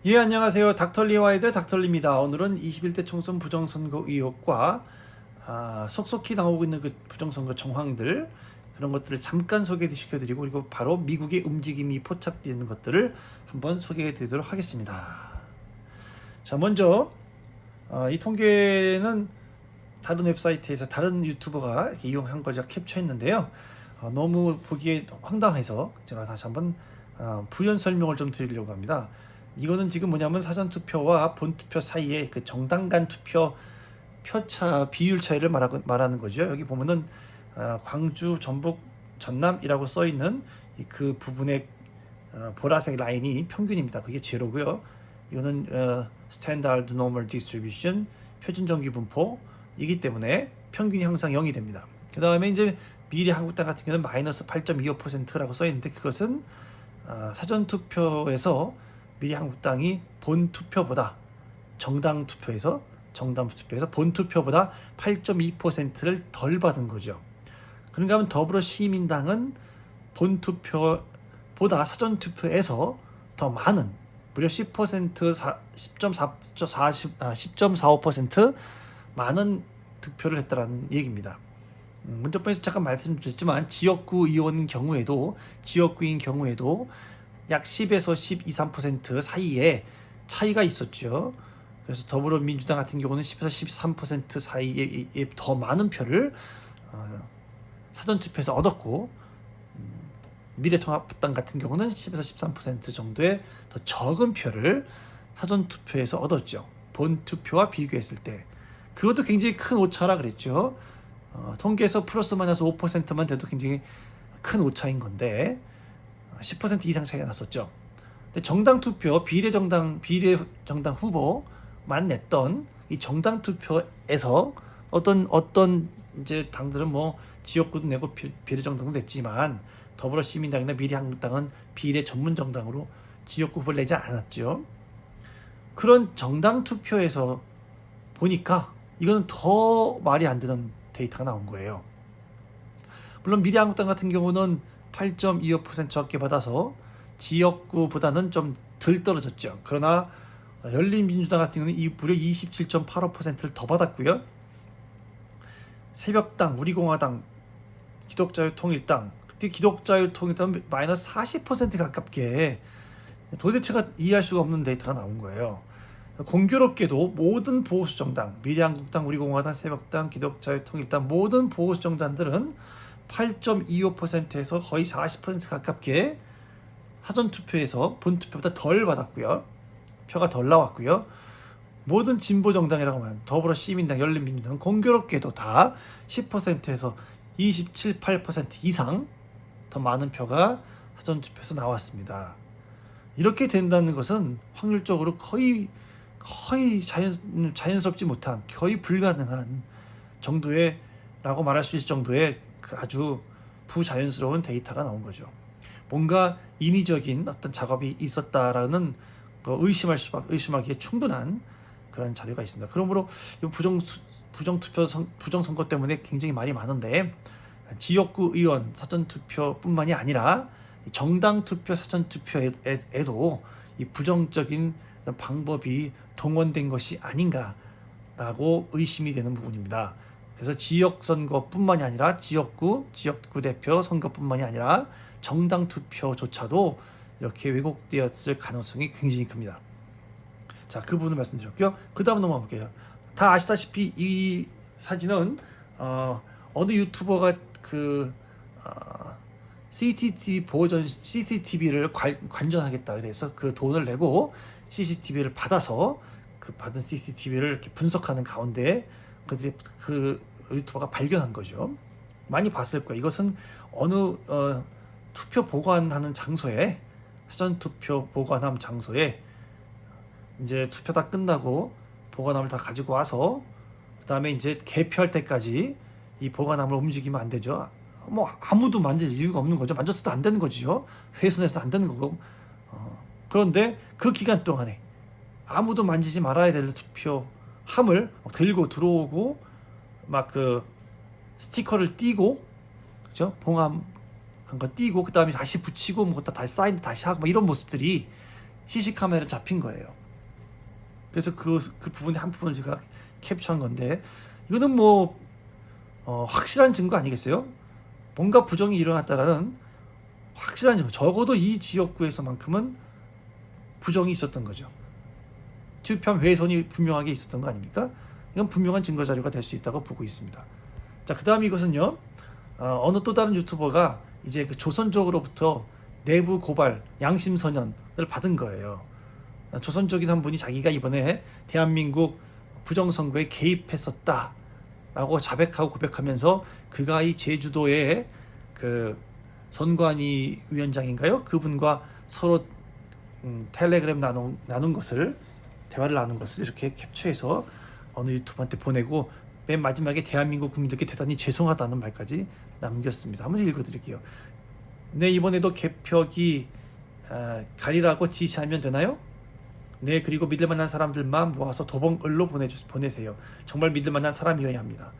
예, 안녕하세요. 닥터리와 아이들 닥터리입니다. 오늘은 21대 총선 부정선거 의혹과 속속히 나오고 있는 그 부정선거 정황들, 그런 것들을 잠깐 소개시켜드리고, 그리고 바로 미국의 움직임이 포착되는 것들을 한번 소개해드리도록 하겠습니다. 자, 먼저 이 통계는 다른 웹사이트에서 다른 유튜버가 이렇게 이용한 걸 제가 캡처했는데요. 너무 보기에 황당해서 제가 다시 한번 부연 설명을 좀 드리려고 합니다. 이거는 지금 뭐냐면 사전투표와 본투표 사이에 그 정당 간 투표 표차 비율 차이를 말하는 거죠. 여기 보면은 광주, 전북, 전남이라고 써 있는 그 부분의 보라색 라인이 평균입니다. 그게 제로고요. 이거는 스탠다드 노멀 디스트리뷰션 표준 정규 분포이기 때문에 평균이 항상 0이 됩니다. 그 다음에 이제 미래한국당 같은 경우는 마이너스 8.25%라고 써 있는데, 그것은 사전투표에서 미래한국당이 본투표보다 정당 투표에서 본투표보다 8.2%를 덜 받은 거죠. 그런가 하면 더불어시민당은 본투표보다 사전투표에서 더 많은 무려 10% 10.45% 많은 득표를 했다는 얘기입니다. 문자번에서 잠깐 말씀드렸지만 지역구인 경우에도 약 10에서 12, 3% 사이에 차이가 있었죠. 그래서 더불어민주당 같은 경우는 10에서 13% 사이에 더 많은 표를 사전투표에서 얻었고, 미래통합당 같은 경우는 10에서 13% 정도의 더 적은 표를 사전투표에서 얻었죠. 본투표와 비교했을 때. 그것도 굉장히 큰 오차라 그랬죠. 통계에서 플러스 마이너스 5%만 돼도 굉장히 큰 오차인 건데 10% 이상 차이가 났었죠. 근데 정당 투표 비례 정당 후보만 냈던 이 정당 투표에서 어떤 이제 당들은 뭐 지역구도 내고 비례 정당도 냈지만, 더불어시민당이나 미래한국당은 비례 전문 정당으로 지역구 후보를 내지 않았죠. 그런 정당 투표에서 보니까 이거는 더 말이 안 되는 데이터가 나온 거예요. 물론 미래한국당 같은 경우는 8.25% 적게 받아서 지역구보다는 좀 덜 떨어졌죠. 그러나 열린민주당 같은 경우는 무려 27.85%를 더 받았고요. 새벽당, 우리공화당, 기독자유통일당, 특히 기독자유통일당은 마이너스 40% 가깝게, 도대체가 이해할 수가 없는 데이터가 나온 거예요. 공교롭게도 모든 보수 정당, 미래한국당, 우리공화당, 새벽당, 기독자유통일당 모든 보수 정당들은 8.25%에서 거의 40% 가깝게 사전투표에서 본투표보다 덜 받았고요. 표가 덜 나왔고요. 모든 진보 정당이라고 하면 더불어시민당, 열린민주당은 공교롭게도 다 10%에서 27, 8% 이상 더 많은 표가 사전투표에서 나왔습니다. 이렇게 된다는 것은 확률적으로 거의 자연스럽지 못한, 거의 불가능한 정도의 라고 말할 수 있을 정도의 그 아주 부자연스러운 데이터가 나온 거죠. 뭔가 인위적인 어떤 작업이 있었다라는 의심하기에 충분한 그런 자료가 있습니다. 그러므로 부정선거 때문에 굉장히 말이 많은데, 지역구 의원 사전투표뿐만이 아니라 정당 투표 사전투표에도 이 부정적인 방법이 동원된 것이 아닌가라고 의심이 되는 부분입니다. 그래서 지역선거뿐만이 아니라 지역구 대표 선거뿐만이 아니라 정당 투표조차도 이렇게 왜곡되었을 가능성이 굉장히 큽니다. 자, 그 부분을 말씀드렸고요. 그 다음 넘어가 볼게요. 다 아시다시피 이 사진은 어느 유튜버가 CCTV를 관전하겠다 그래서 그 돈을 내고 CCTV를 받아서 그 받은 CCTV를 이렇게 분석하는 가운데 그들이 그 유튜버가 발견한 거죠. 많이 봤을 거예요. 이것은 어느 투표 보관하는 장소에, 사전 투표 보관함 장소에 이제 투표 다 끝나고 보관함을 다 가지고 와서 그 다음에 이제 개표할 때까지 이 보관함을 움직이면 안 되죠. 뭐 아무도 만질 이유가 없는 거죠. 만졌어도 안 되는 거지요. 훼손해서 안 되는 거고. 그런데 그 기간 동안에 아무도 만지지 말아야 될 투표함을 들고 들어오고 막 그 스티커를 띄고, 그죠? 봉함 한 거 띄고 그 다음에 다시 붙이고 뭐 다시 사인 다시 하고 막 이런 모습들이 CC 카메라 잡힌 거예요. 그래서 그 부분의 한 부분을 제가 캡처한 건데, 이거는 뭐 확실한 증거 아니겠어요? 뭔가 부정이 일어났다라는 확실한 증거. 적어도 이 지역구에서만큼은 부정이 있었던 거죠. 투표함 훼손이 분명하게 있었던 거 아닙니까? 이건 분명한 증거 자료가 될 수 있다고 보고 있습니다. 자, 그 다음 이것은요, 어느 또 다른 유튜버가 이제 그 조선족으로부터 내부 고발, 양심선언을 받은 거예요. 조선족인 한 분이 자기가 이번에 대한민국 부정선거에 개입했었다라고 자백하고 고백하면서, 그가 이 제주도의 그 선관위 위원장인가요? 그분과 서로 텔레그램 나눈 것을, 대화를 나눈 것을 이렇게 캡처해서 어느 유튜버한테 보내고, 맨 마지막에 대한민국 국민들께 대단히 죄송하다는 말까지 남겼습니다. 한번 읽어드릴게요. 네, 이번에도 개표기 가리라고 지시하면 되나요? 네, 그리고 믿을 만한 사람들만 모아서 도봉을로 보내세요. 정말 믿을 만한 사람이어야 합니다.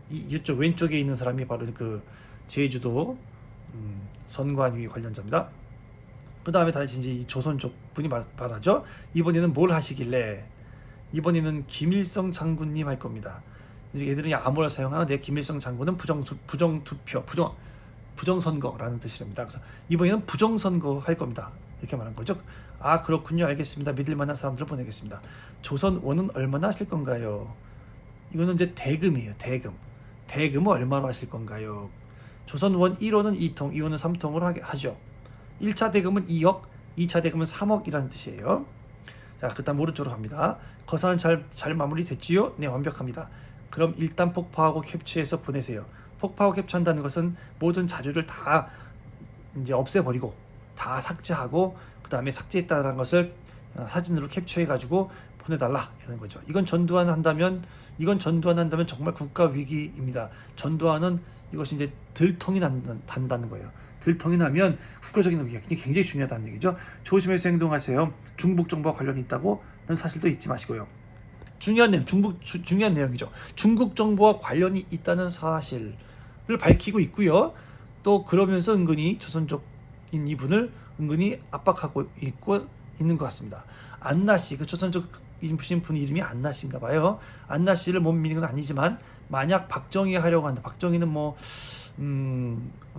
이쪽 왼쪽에 있는 사람이 바로 그 제주도 선관위 관련자입니다. 그 다음에 다시 이제 이 조선족 분이 말하죠. 이번에는 뭘 하시길래? 이번에는 김일성 장군님 할 겁니다. 이제 얘들은 암호를 사용하는데, 김일성 장군은 부정선거라는 뜻이랍니다. 그래서 이번에는 부정선거 할 겁니다. 이렇게 말한 거죠. 아, 그렇군요. 알겠습니다. 믿을 만한 사람들을 보내겠습니다. 조선원은 얼마나 하실 건가요? 이거는 이제 대금이에요. 대금은 얼마로 하실 건가요? 조선원 1호는 2통, 2호는 3통으로 하죠. 1차 대금은 2억, 2차 대금은 3억이라는 뜻이에요. 자, 그 다음 오른쪽으로 갑니다. 거사는 잘 마무리됐지요? 네, 완벽합니다. 그럼 일단 폭파하고 캡처해서 보내세요. 폭파하고 캡처한다는 것은 모든 자료를 다 이제 없애버리고 다 삭제하고, 그 다음에 삭제했다는 것을 사진으로 캡처해가지고 보내달라, 이런 거죠. 이건 전두환 한다면 정말 국가 위기입니다. 전두환은 이것이 이제 들통이 난다는 거예요. 들통이 나면 국가적인 위기가 굉장히 중요하다는 얘기죠. 조심해서 행동하세요. 중북 정보와 관련이 있다고는 사실도 잊지 마시고요. 중요한 내용이죠. 중국 정보와 관련이 있다는 사실을 밝히고 있고요. 또 그러면서 은근히 조선족인 이분을 은근히 압박하고 있는 것 같습니다. 안나 씨, 그 조선족인 분 이름이 안나 씨인가 봐요. 안나 씨를 못 믿는 건 아니지만, 만약 박정희 하려고 한다, 박정희는 뭐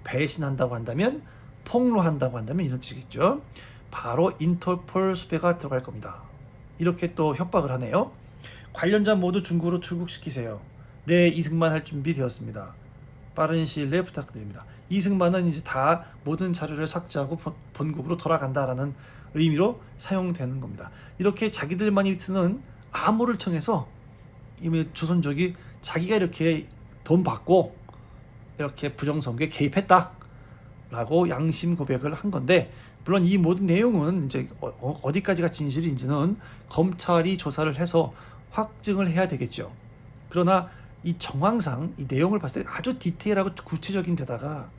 배신한다고 한다면, 폭로한다고 한다면 이런 뜻이겠죠. 바로 인터폴 수배가 들어갈 겁니다. 이렇게 또 협박을 하네요. 관련자 모두 중국으로 출국시키세요. 네, 이승만 할 준비 되었습니다. 빠른 시일 내에 부탁드립니다. 이승만은 이제 다 모든 자료를 삭제하고 본국으로 돌아간다라는 의미로 사용되는 겁니다. 이렇게 자기들만이 쓰는 암호를 통해서 이미 조선족이 자기가 이렇게 돈 받고 이렇게 부정선거에 개입했다라고 양심 고백을 한 건데, 물론 이 모든 내용은 이제 어디까지가 진실인지는 검찰이 조사를 해서 확증을 해야 되겠죠. 그러나 이 정황상 이 내용을 봤을 때 아주 디테일하고 구체적인 데다가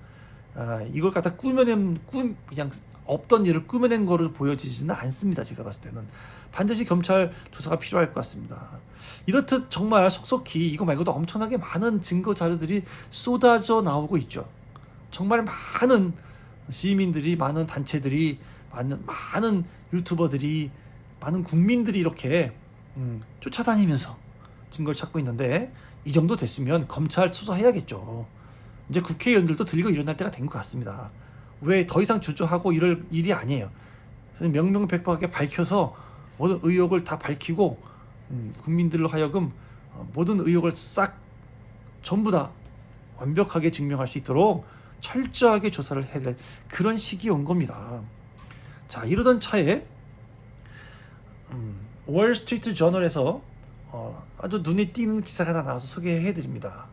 이걸 갖다 그냥 없던 일을 꾸며낸 거로 보여지지는 않습니다. 제가 봤을 때는 반드시 검찰 조사가 필요할 것 같습니다. 이렇듯 정말 속속히 이거 말고도 엄청나게 많은 증거 자료들이 쏟아져 나오고 있죠. 정말 많은 시민들이, 많은 단체들이, 많은 유튜버들이, 많은 국민들이 이렇게 쫓아다니면서 증거를 찾고 있는데, 이 정도 됐으면 검찰 수사해야겠죠. 이제 국회의원들도 들고 일어날 때가 된 것 같습니다. 왜 더 이상 주저하고 이럴 일이 아니에요. 그래서 명명백백하게 밝혀서 모든 의혹을 다 밝히고 국민들로 하여금 모든 의혹을 싹 전부 다 완벽하게 증명할 수 있도록 철저하게 조사를 해야 될 그런 시기에 온 겁니다. 자, 이러던 차에 월스트리트 저널에서 아주 눈에 띄는 기사가 하나 나와서 소개해드립니다.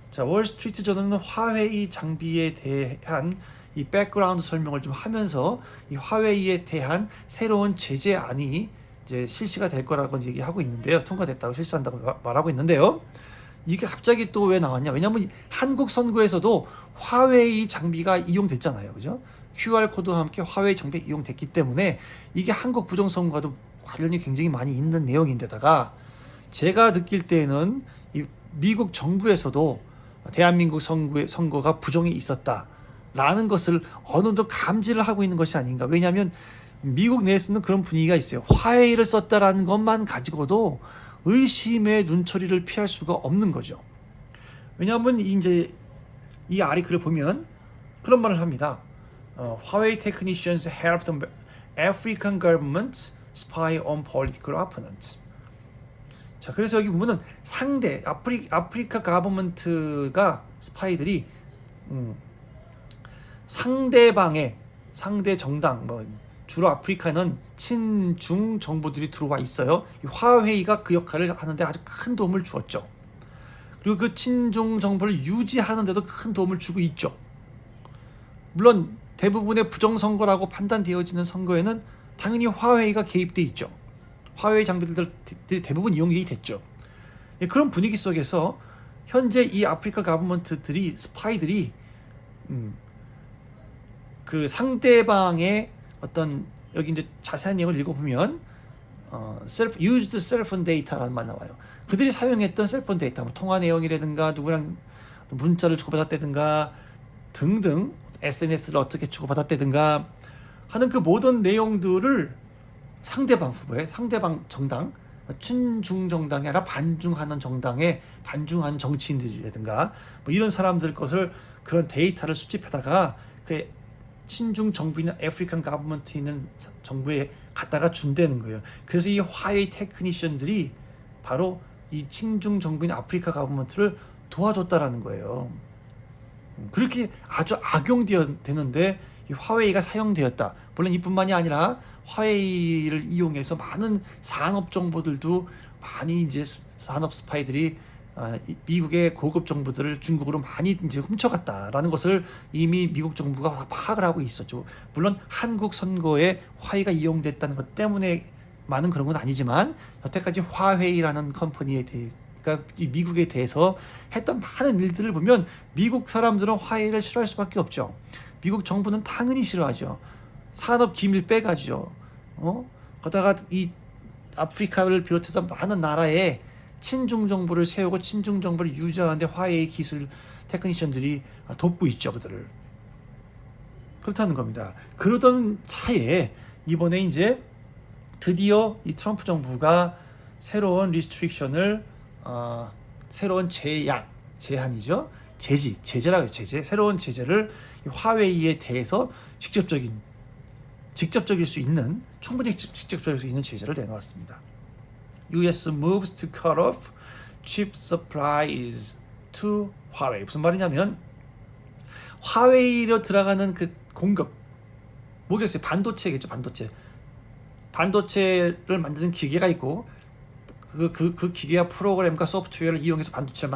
자, 월스트리트 저널은 화웨이 장비에 대한 이 백그라운드 설명을 좀 하면서, 이 화웨이에 대한 새로운 제재안이 이제 실시가 될 거라고 얘기하고 있는데요. 통과됐다고, 실시한다고 말하고 있는데요. 이게 갑자기 또 왜 나왔냐? 왜냐면 한국 선거에서도 화웨이 장비가 이용됐잖아요. 그죠? QR코드와 함께 화웨이 장비가 이용됐기 때문에 이게 한국 부정선거와도 관련이 굉장히 많이 있는 내용인데다가, 제가 느낄 때에는 이 미국 정부에서도 대한민국 선거가 부정이 있었다라는 것을 어느 정도 감지를 하고 있는 것이 아닌가. 왜냐하면 미국 내에서는 그런 분위기가 있어요. 화웨이를 썼다라는 것만 가지고도 의심의 눈초리를 피할 수가 없는 거죠. 왜냐하면 이제 이 아리클을 보면 그런 말을 합니다. Huawei technicians helped the African government spy on political opponents. 자, 그래서 여기 보면은 상대 아프리카 가버먼트가 스파이들이 상대방의 상대 정당 뭐 주로 아프리카는 친중 정부들이 들어와 있어요. 이 화웨이가 그 역할을 하는데 아주 큰 도움을 주었죠. 그리고 그 친중 정부를 유지하는 데도 큰 도움을 주고 있죠. 물론 대부분의 부정선거라고 판단되어지는 선거에는 당연히 화웨이가 개입돼 있죠. 화웨이 장비들이 대부분 이용이 됐죠. 그런 분위기 속에서 현재 이 아프리카 가버먼트들이 스파이들이 그 상대방의 어떤 여기 이제 자세한 내용을 읽어보면 used cell phone data라는 말 나와요. 그들이 사용했던 셀폰 데이터, 뭐 통화 내용이라든가 누구랑 문자를 주고받았다든가 등등 SNS를 어떻게 주고받았다든가 하는 그 모든 내용들을 상대방 후보의 상대방 정당, 친중 정당이 아니라 반중하는 정당에 반중하는 정치인들이라든가 뭐 이런 사람들 것을 그런 데이터를 수집하다가 그 친중 정부인 아프리칸 가버먼트 있는 정부에 갖다가 준다는 거예요. 그래서 이 화웨이 테크니션들이 바로 이 친중 정부인 아프리카 가버먼트를 도와줬다라는 거예요. 그렇게 아주 악용되는데 이 화웨이가 사용되었다. 물론 이뿐만이 아니라 화웨이를 이용해서 많은 산업 정보들도 많이 이제 산업 스파이들이 미국의 고급 정보들을 중국으로 많이 이제 훔쳐갔다라는 것을 이미 미국 정부가 다 파악을 하고 있었죠. 물론 한국 선거에 화웨이가 이용됐다는 것 때문에만은 그런 건 아니지만 여태까지 화웨이라는 컴퍼니에 대해 그러니까 미국에 대해서 했던 많은 일들을 보면 미국 사람들은 화웨이를 싫어할 수밖에 없죠. 미국 정부는 당연히 싫어하죠. 산업 기밀 빼가죠. 거다가 이 아프리카를 비롯해서 많은 나라에 친중 정부를 세우고 친중 정부를 유지하는데 화웨이 기술 테크니션들이 돕고 있죠, 그들을. 그렇다는 겁니다. 그러던 차에 이번에 이제 드디어 이 트럼프 정부가 새로운 리스트릭션을 새로운 제한이죠. 제재라고 해요. 새로운 제재를 화웨이에 대해서 직접적일 수 있는 충분히 직접적일 수 있는 제재를 내놓았습니다. U.S. moves to cut off chip supplies to Huawei. 무슨 말이냐면 화웨이로 들어가는 그 공급 뭐겠어요? 반도체겠죠. 반도체를 만드는 기계가 있고 그 기계와 프로그램과 소프트웨어를 이용해서 반도체를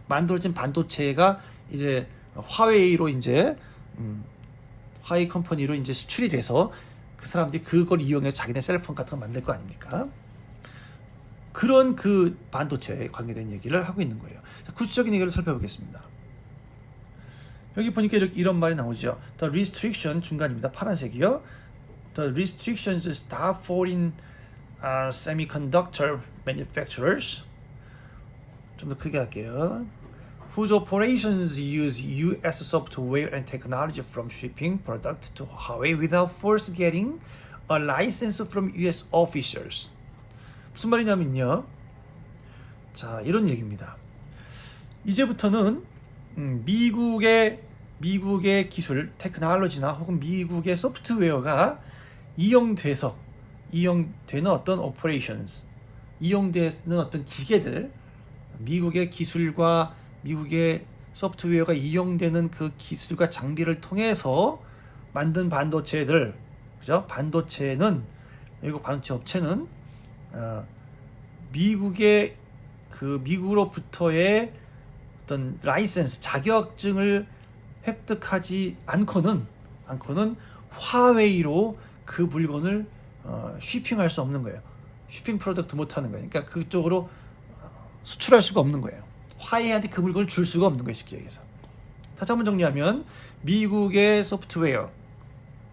만들어진 반도체가 이제 화웨이로 이제 화웨이 컴퍼니로 이제 수출이 돼서 그 사람들이 그걸 이용해서 자기네 셀폰 같은 거 만들 거 아닙니까? 그런 그 반도체에 관계된 얘기를 하고 있는 거예요. 자, 구체적인 얘기를 살펴보겠습니다. 여기 보니까 이런 말이 나오죠. The restriction 중간입니다. 파란색이요. The restrictions stop foreign semiconductor manufacturers. 좀 더 크게 할게요. Whose operations use U.S. software and technology from shipping product to Huawei without first getting a license from U.S. officials. 무슨 말이냐면요. 자, 이런 얘기입니다. 이제부터는 미국의 기술, 테크놀로지나 혹은 미국의 소프트웨어가 이용되는 어떤 operations, 이용되는 어떤 기계들, 미국의 기술과 미국의 소프트웨어가 이용되는 그 기술과 장비를 통해서 만든 반도체들, 그죠? 미국 반도체 업체는 미국으로부터의 어떤 라이센스, 자격증을 획득하지 않고는 화웨이로 그 물건을 쉬핑할 수 없는 거예요. 쉬핑 프로덕트 못 하는 거예요. 그러니까 그쪽으로 수출할 수가 없는 거예요. 화웨이한테 그 물건을 줄 수가 없는 거예요. 쉽게 얘기해서. 다시 한번 정리하면 미국의 소프트웨어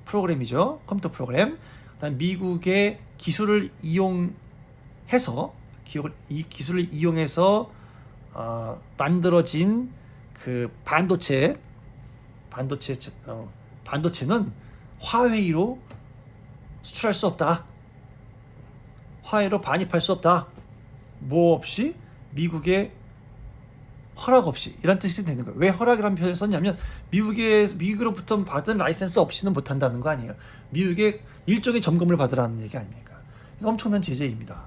프로그램이죠. 컴퓨터 프로그램. 그다음 미국의 기술을 이용해서 만들어진 그 반도체는 화웨이로 수출할 수 없다. 화해로 반입할 수 없다. 뭐 없이 미국의 허락 없이 이란 뜻이 되는 거예요. 왜 허락이라는 표현을 썼냐면 미국으로부터 받은 라이센스 없이는 못한다는 거 아니에요. 미국의 일종의 점검을 받으라는 얘기 아닙니까? 이거 엄청난 제재입니다.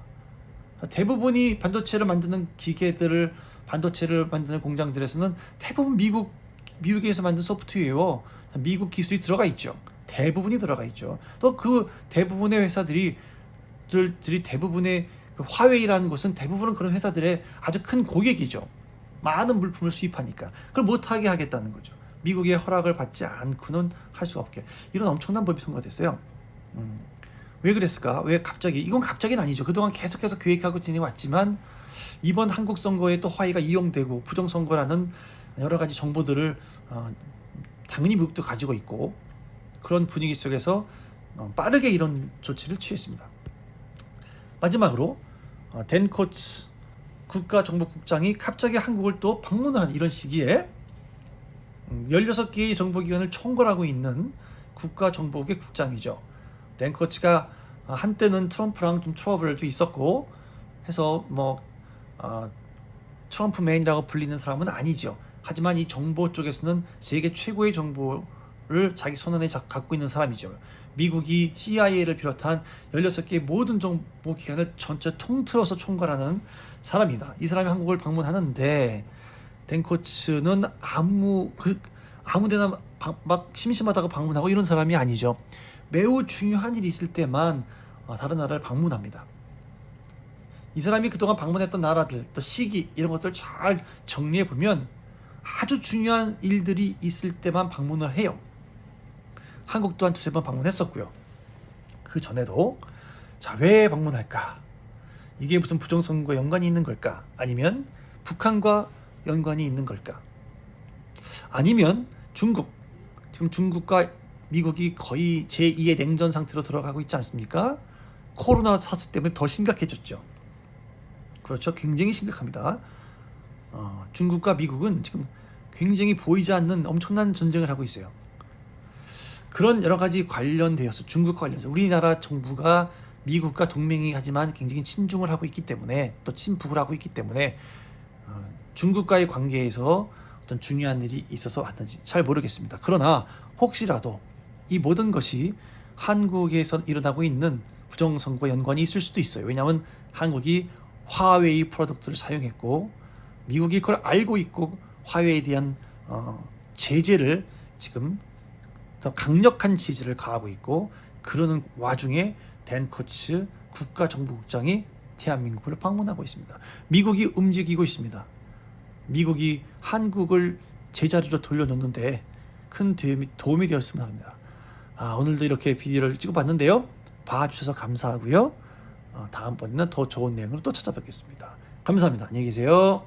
대부분이 반도체를 만드는 기계들을 반도체를 만드는 공장들에서는 대부분 미국에서 만든 소프트웨어, 미국 기술이 들어가 있죠. 대부분이 들어가 있죠. 또 그 대부분의 회사들이 대부분의 그 화웨이라는 곳은 대부분은 그런 회사들의 아주 큰 고객이죠. 많은 물품을 수입하니까 그걸 못하게 하겠다는 거죠. 미국의 허락을 받지 않고는 할 수 없게. 이런 엄청난 법이 통과됐어요. 왜 그랬을까? 왜 갑자기? 이건 갑자기는 아니죠. 그동안 계속해서 계획하고 지내왔지만 이번 한국 선거에 또 화해가 이용되고 부정선거라는 여러 가지 정보들을 당연히 미국도 가지고 있고 그런 분위기 속에서 빠르게 이런 조치를 취했습니다. 마지막으로 댄 코츠 국가정보국장이 갑자기 한국을 또 방문한 이런 시기에 16개의 정보기관을 총괄하고 있는 국가정보국의 국장이죠. 댄 코츠가 한때는 트럼프랑 좀 트러블도 있었고 해서 트럼프맨이라고 불리는 사람은 아니죠. 하지만 이 정보 쪽에서는 세계 최고의 정보를 자기 손안에 갖고 있는 사람이죠. 미국이 CIA를 비롯한 16개의 모든 정보기관을 전체 통틀어서 총괄하는 사람입니다. 이 사람이 한국을 방문하는데 댄 코츠는 아무데나 막 심심하다고 방문하고 이런 사람이 아니죠. 매우 중요한 일이 있을 때만 다른 나라를 방문합니다. 이 사람이 그동안 방문했던 나라들 또 시기 이런 것들을 잘 정리해 보면 아주 중요한 일들이 있을 때만 방문을 해요. 한국도 한 두세 번 방문했었고요. 그 전에도 왜 방문할까? 이게 무슨 부정선거와 연관이 있는 걸까? 아니면 북한과 연관이 있는 걸까? 아니면 지금 중국과 미국이 거의 제2의 냉전 상태로 들어가고 있지 않습니까? 코로나 사태 때문에 더 심각해졌죠. 그렇죠. 굉장히 심각합니다. 중국과 미국은 지금 굉장히 보이지 않는 엄청난 전쟁을 하고 있어요. 그런 여러 가지 관련되어서 중국과 관련해서 우리나라 정부가 미국과 동맹이 하지만 굉장히 친중을 하고 있기 때문에 또 친북을 하고 있기 때문에 중국과의 관계에서 어떤 중요한 일이 있어서 왔는지 잘 모르겠습니다. 그러나 혹시라도 이 모든 것이 한국에서 일어나고 있는 부정선거와 연관이 있을 수도 있어요. 왜냐하면 한국이 화웨이 프로덕트를 사용했고 미국이 그걸 알고 있고 화웨이에 대한 제재를 지금 더 강력한 제재를 가하고 있고 그러는 와중에 댄 코츠 국가정보국장이 대한민국을 방문하고 있습니다. 미국이 움직이고 있습니다. 미국이 한국을 제자리로 돌려놓는데 큰 도움이 되었으면 합니다. 오늘도 이렇게 비디오를 찍어봤는데요. 봐주셔서 감사하고요. 다음번에는 더 좋은 내용으로 또 찾아뵙겠습니다. 감사합니다. 안녕히 계세요.